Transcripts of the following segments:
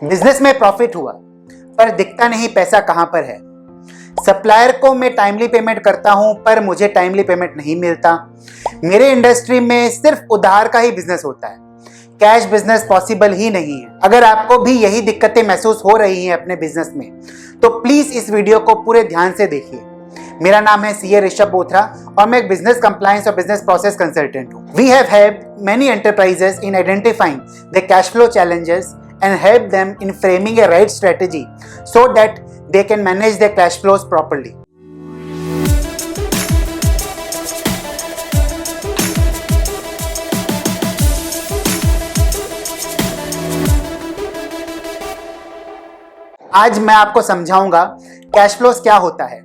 Business में profit हुआ पर दिखता नहीं पैसा कहां पर है। सप्लायर को मैं टाइमली पेमेंट करता हूं पर मुझे टाइमली पेमेंट नहीं मिलता। मेरे इंडस्ट्री में सिर्फ उधार का ही बिजनेस होता है, कैश बिजनेस पॉसिबल ही नहीं है। अगर आपको भी यही दिक्कतें महसूस हो रही हैं अपने बिजनेस में तो प्लीज इस वीडियो को पूरे ध्यान से देखिए। मेरा नाम है सीए ऋषभ बोथरा और मैं एक बिजनेस कंप्लायंस और बिजनेस प्रोसेस कंसल्टेंट हूं। We have helped many enterprises in identifying the cash flow challenges and help them in framing a right strategy so that they can manage their cash flows properly. आज मैं आपको समझाऊंगा cash flows क्या होता है,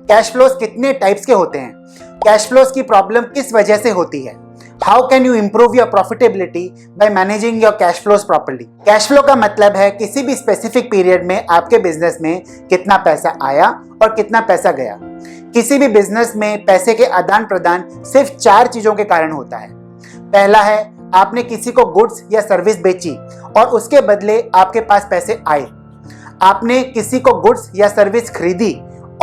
cash flows कितने types के होते हैं, कैश फ्लोस की प्रॉब्लम किस वजह से होती है, how can you improve your profitability by managing your cash flows properly. Cash flow का मतलब है किसी भी स्पेसिफिक पीरियड में आपके बिजनेस में कितना पैसा आया और कितना पैसा गया। किसी भी बिजनेस में पैसे के आदान प्रदान सिर्फ 4 चीजों के कारण होता है। पहला है आपने किसी को गुड्स या सर्विस बेची और उसके बदले आपके पास पैसे आए। आपने किसी को गुड्स या सर्विस खरीदी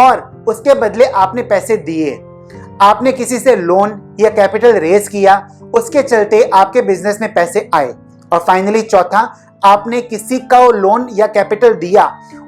और उसके बदले आपने पैसे दिए। आपने किसी से लोन या कैपिटल रेज किया, उसके चलते आपके बिजनेस में पैसे आए। और फाइनली चौथा, आपने किसी का लोन या कैपिटल दिया,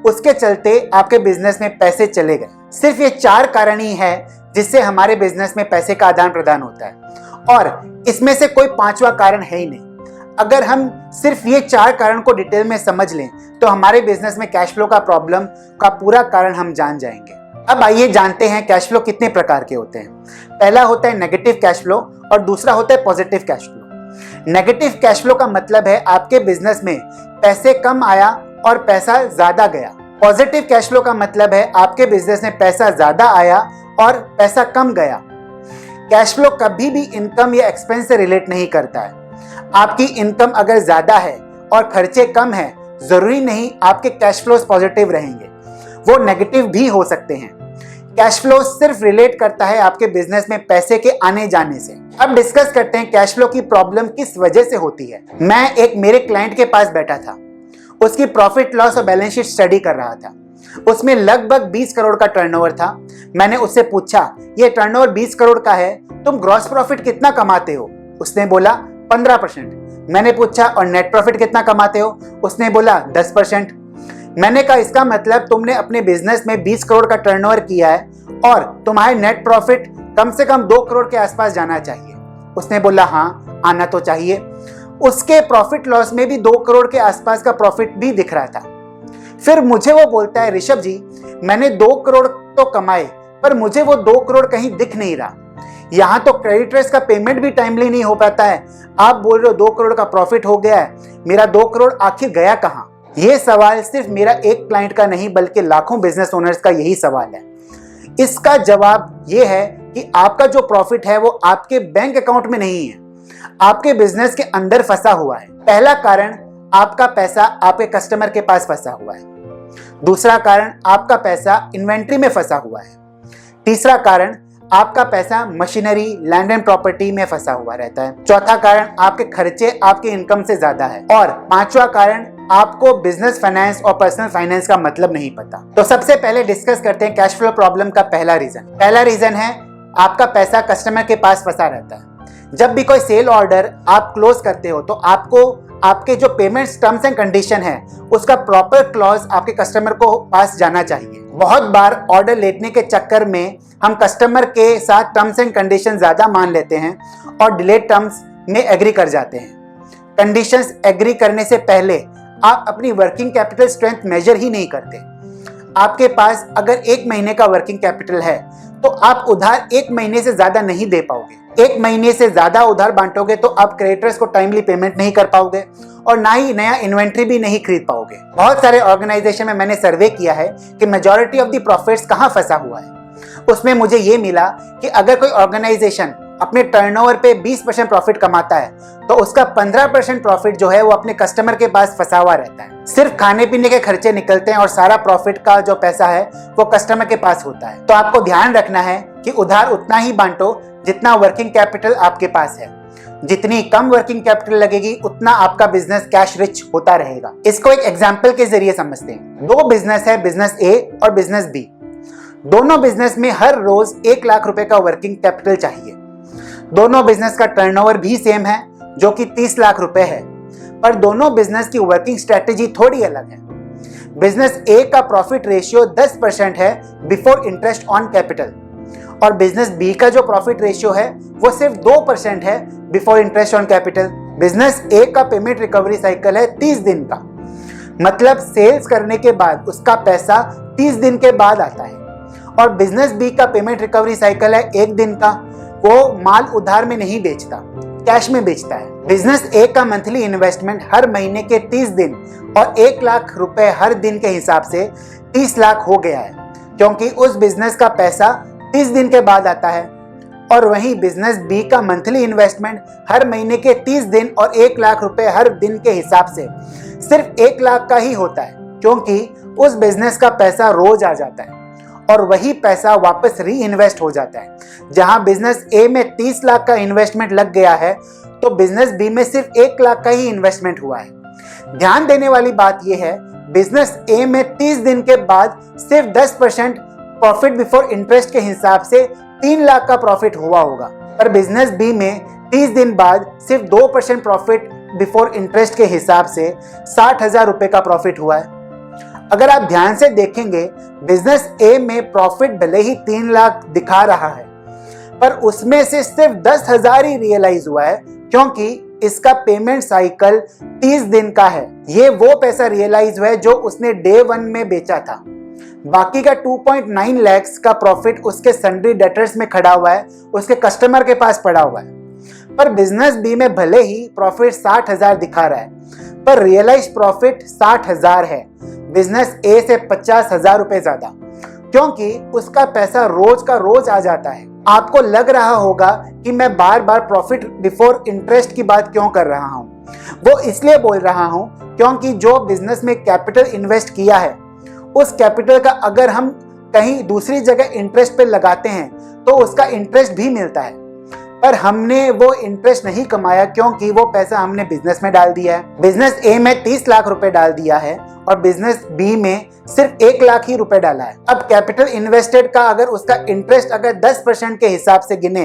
उसके चलते आपके बिजनेस में पैसे चले गए। सिर्फ ये 4 कारण ही है जिससे हमारे बिजनेस में पैसे का आदान प्रदान होता है और इसमें से कोई 5वां कारण है ही नहीं। अगर हम सिर्फ ये 4 कारण को डिटेल में समझ लें तो हमारे बिजनेस में कैश फ्लो का प्रॉब्लम का पूरा कारण हम जान जाएंगे। अब आइए जानते हैं कैश फ्लो कितने प्रकार के होते हैं। पहला होता है नेगेटिव कैश फ्लो और दूसरा होता है positive cash flow. Negative cash flow का मतलब है आपके बिजनेस में पैसे कम आया और पैसा ज्यादा गया। पॉजिटिव कैश फ्लो का मतलब है आपके बिजनेस में पैसा ज्यादा आया और पैसा कम गया। कैश फ्लो कभी भी इनकम या एक्सपेंस से रिलेट नहीं करता है। आपकी इनकम अगर ज्यादा है और खर्चे कम है, जरूरी नहीं आपके कैश फ्लोस पॉजिटिव रहेंगे, वो नेगेटिव भी हो सकते हैं। कैश फ्लो सिर्फ रिलेट करता है आपके बिजनेस में पैसे के आने जाने से। अब डिस्कस करते हैं कैश फ्लो की प्रॉब्लम किस वजह से होती है। मैं एक मेरे क्लाइंट के पास बैठा था, उसकी प्रॉफिट लॉस और बैलेंस शीट स्टडी कर रहा था। उसमें लगभग 20 करोड़ का टर्नओवर था। मैंने उससे पूछा, ये टर्नओवर 20 करोड़ का है, तुम ग्रॉस प्रॉफिट कितना कमाते हो? उसने बोला 15%। मैंने पूछा और नेट प्रॉफिट कितना कमाते हो? उसने बोला 10%। मैंने कहा इसका मतलब तुमने अपने बिजनेस में 20 करोड़ का टर्नओवर किया है और तुम्हारे नेट प्रॉफिट कम से कम 2 करोड़ के आसपास जाना चाहिए। उसने बोला हाँ, आना तो चाहिए। उसके प्रॉफिट लॉस में भी 2 करोड़ के आसपास का प्रॉफिट भी दिख रहा था। फिर मुझे वो बोलता है, ऋषभ जी मैंने 2 करोड़ तो कमाए पर मुझे वो 2 करोड़ कहीं दिख नहीं रहा। यहाँ तो क्रेडिटर्स का पेमेंट भी टाइमली नहीं हो पाता है, आप बोल रहे हो 2 करोड़ का प्रॉफिट हो गया है, मेरा 2 करोड़ आखिर गया कहाँ? ये सवाल सिर्फ मेरा एक क्लाइंट का नहीं बल्कि लाखों बिजनेस ओनर्स का यही सवाल है। इसका जवाब ये है कि आपका जो प्रॉफिट है वो आपके बैंक अकाउंट में नहीं है, आपके बिजनेस के अंदर फंसा हुआ है। पहला कारण, आपका पैसा आपके कस्टमर के पास फंसा हुआ है। दूसरा कारण, आपका पैसा इन्वेंट्री में फंसा हुआ है। तीसरा कारण, आपका पैसा मशीनरी, लैंड एंड प्रॉपर्टी में फंसा हुआ रहता है। चौथा कारण, आपके खर्चे आपके इनकम से ज्यादा है। और 5वां कारण, आपको बिजनेस फाइनेंस और पर्सनल फाइनेंस का मतलब नहीं पता। तो सबसे पहले डिस्कस करते हैं कैश फ्लो प्रॉब्लम का पहला रीजन है आपका पैसा कस्टमर के पास फंसा रहता है। जब भी कोई सेल ऑर्डर आप क्लोज करते हो तो आपको आपके जो पेमेंट्स टर्म्स एंड कंडीशन है उसका प्रॉपर क्लॉज आपके कस्टमर को पास जाना चाहिए। बहुत बार ऑर्डर लेने के चक्कर में हम कस्टमर के साथ टर्म्स एंड कंडीशन ज्यादा मान लेते हैं और डिलेड टर्म्स में एग्री कर जाते हैं। कंडीशंस एग्री करने से पहले आप अपनी वर्किंग कैपिटल स्ट्रेंथ मेजर ही नहीं करते। आपके पास अगर 1 महीने का वर्किंग कैपिटल है तो आप उधार 1 महीने से ज्यादा नहीं दे पाओगे। 1 महीने से ज्यादा उधार बांटोगे तो आप क्रेडिटर्स को टाइमली पेमेंट नहीं कर पाओगे और ना ही नया इन्वेंट्री भी नहीं खरीद पाओगे। बहुत सारे ऑर्गेनाइजेशन में मैंने सर्वे किया है कि मेजॉरिटी ऑफ द प्रॉफिट्स कहाँ फंसा हुआ है। उसमें मुझे ये मिला कि अगर कोई ऑर्गेनाइजेशन अपने टर्नओवर पे 20% प्रॉफिट कमाता है तो उसका 15% प्रॉफिट जो है वो अपने कस्टमर के पास फंसा हुआ रहता है। सिर्फ खाने पीने के खर्चे निकलते हैं और सारा प्रॉफिट का जो पैसा है वो कस्टमर के पास होता है। तो आपको ध्यान रखना है कि उधार उतना ही बांटो जितना वर्किंग कैपिटल आपके पास है। जितनी कम वर्किंग कैपिटल लगेगी उतना आपका बिजनेस कैश रिच होता रहेगा। इसको एक एग्जांपल के जरिए समझते हैं। दो बिजनेस है, बिजनेस ए और बिजनेस बी। दोनों बिजनेस में हर रोज 1 लाख रुपए का वर्किंग कैपिटल चाहिए। दोनों बिजनेस का टर्नओवर भी सेम है जो कि 30 लाख रुपए है, पर दोनों बिजनेस की वर्किंग स्ट्रेटेजी थोड़ी अलग है। बिजनेस ए का प्रॉफिट रेशियो 10% है बिफोर इंटरेस्ट ऑन कैपिटल और बिजनेस बी का जो प्रॉफिट रेशियो है वो सिर्फ 2% है before interest on capital. Business A का पेमेंट रिकवरी साइकिल है 30 दिन का, मतलब सेल्स करने के बाद उसका पैसा 30 दिन के बाद आता है। और बिजनेस बी का पेमेंट रिकवरी साइकिल है 1 दिन का, वो माल उधार में नहीं बेचता, कैश में बेचता है। बिजनेस ए का मंथली इन्वेस्टमेंट हर महीने के 30 दिन और 1 लाख रुपए हर दिन के हिसाब से 30 लाख हो गया है, क्योंकि उस बिजनेस का पैसा 30 दिन के बाद आता है। और वहीं बिजनेस बी का मंथली इन्वेस्टमेंट हर महीने के 30 दिन और 1 लाख रुपए हर दिन के हिसाब से सिर्फ 1 लाख का ही होता है, क्योंकि उस बिजनेस का पैसा रोज आ जाता है और वही पैसा वापस री इन्वेस्ट हो जाता है। जहां बिजनेस ए में 30 लाख का इन्वेस्टमेंट लग गया है तो बिजनेस बी में सिर्फ 1 लाख का ही इन्वेस्टमेंट हुआ है। ध्यान देने वाली बात यह है, बिजनेस ए में 30 दिन के बाद सिर्फ 10% प्रॉफिट बिफोर इंटरेस्ट के हिसाब से 3 लाख का प्रॉफिट हुआ होगा, पर बिजनेस बी में 30 दिन बाद सिर्फ 2% प्रॉफिट बिफोर इंटरेस्ट के हिसाब से 60,000 रुपए का प्रॉफिट हुआ है। अगर आप ध्यान से देखेंगे, बिजनेस ए में प्रॉफिट भले ही 3 लाख दिखा रहा है, पर उसमें से सिर्फ 10,000 ही रियलाइज हुआ है, क्योंकि इसका पेमेंट साइकिल 30 दिन का है। ये वो पैसा रियलाइज हुआ है जो उसने डे 1 में बेचा था। बाकी का 2.9 लाख का प्रॉफिट उसके सन्ड्री डेटर्स में खड़ा हुआ है, उसके कस्टमर के पास पड़ा हुआ है। पर बिजनेस बी में भले ही प्रॉफिट 60,000 दिखा रहा है, पर रियलाइज प्रॉफिट 60,000 है, बिजनेस ए से 50,000 रुपए ज्यादा, क्योंकि उसका पैसा रोज का रोज आ जाता है। आपको लग रहा होगा कि मैं बार बार प्रॉफिट बिफोर इंटरेस्ट की बात क्यों कर रहा हूं। वो इसलिए बोल रहा हूं क्योंकि जो बिजनेस में कैपिटल इन्वेस्ट किया है, उस कैपिटल का अगर हम कहीं दूसरी जगह इंटरेस्ट पे लगाते हैं तो उसका इंटरेस्ट भी मिलता है, पर हमने वो इंटरेस्ट नहीं कमाया क्योंकि वो पैसा हमने बिजनेस में डाल दिया है। बिजनेस ए में 30 लाख रुपए डाल दिया है और बिजनेस बी में सिर्फ 1 लाख ही रुपए डाला है। अब कैपिटल इन्वेस्टेड का अगर उसका इंटरेस्ट अगर 10% के हिसाब से गिने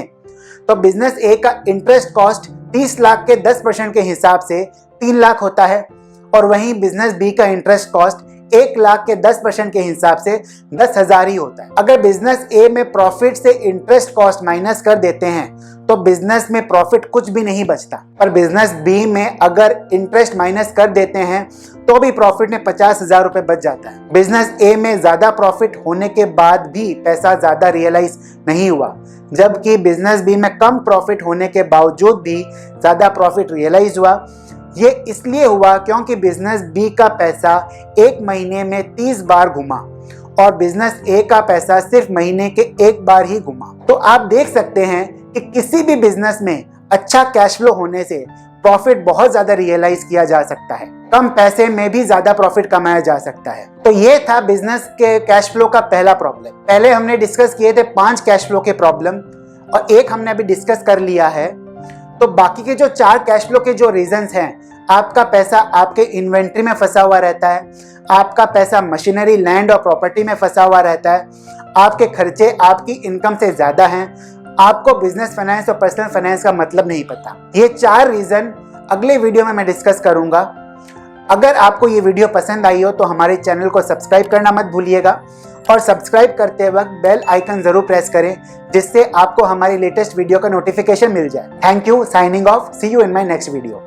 तो बिजनेस ए का इंटरेस्ट कॉस्ट 30 लाख के 10% के हिसाब से 3 लाख होता है, और वहीं बिजनेस बी का इंटरेस्ट कॉस्ट 1 लाख के 10% के हिसाब से 10,000 ही होता है। अगर बिजनेस ए में प्रॉफिट से इंटरेस्ट कॉस्ट माइनस कर देते हैं तो बिजनेस में प्रॉफिट कुछ भी नहीं बचता, पर बिजनेस बी में अगर इंटरेस्ट माइनस कर देते हैं तो भी प्रॉफिट में 50,000 रुपए बच जाता है। बिजनेस ए में ज्यादा प्रॉफिट होने के बाद भी पैसा ज्यादा रियलाइज नहीं हुआ, जबकि बिजनेस बी में कम प्रॉफिट होने के बावजूद भी ज्यादा प्रॉफिट रियलाइज हुआ। ये इसलिए हुआ क्योंकि बिजनेस बी का पैसा 1 महीने में 30 बार घुमा और बिजनेस ए का पैसा सिर्फ महीने के 1 बार ही घुमा। तो आप देख सकते हैं कि किसी भी बिजनेस में अच्छा कैश फ्लो होने से प्रॉफिट बहुत ज्यादा रियलाइज किया जा सकता है, कम पैसे में भी ज्यादा प्रॉफिट कमाया जा सकता है। तो ये था बिजनेस के कैश फ्लो का पहला प्रॉब्लम। पहले हमने डिस्कस किए थे 5 कैश फ्लो के प्रॉब्लम और एक हमने अभी डिस्कस कर लिया है। तो बाकी के जो 4 कैश फ्लो के जो रीजंस हैं, आपका पैसा आपके इन्वेंट्री में फंसा हुआ रहता है, आपका पैसा मशीनरी, लैंड और प्रॉपर्टी में फंसा हुआ रहता है, आपके खर्चे आपकी इनकम से ज्यादा हैं, आपको बिजनेस फाइनेंस और पर्सनल फाइनेंस का मतलब नहीं पता। ये 4 रीजन अगले वीडियो में मैं डिस्कस करूंगा। अगर आपको ये वीडियो पसंद आई हो तो हमारे चैनल को सब्सक्राइब करना मत भूलिएगा और सब्सक्राइब करते वक्त बेल आइकन जरूर प्रेस करें, जिससे आपको हमारी लेटेस्ट वीडियो का नोटिफिकेशन मिल जाए। Thank you, signing off, see you in my next video.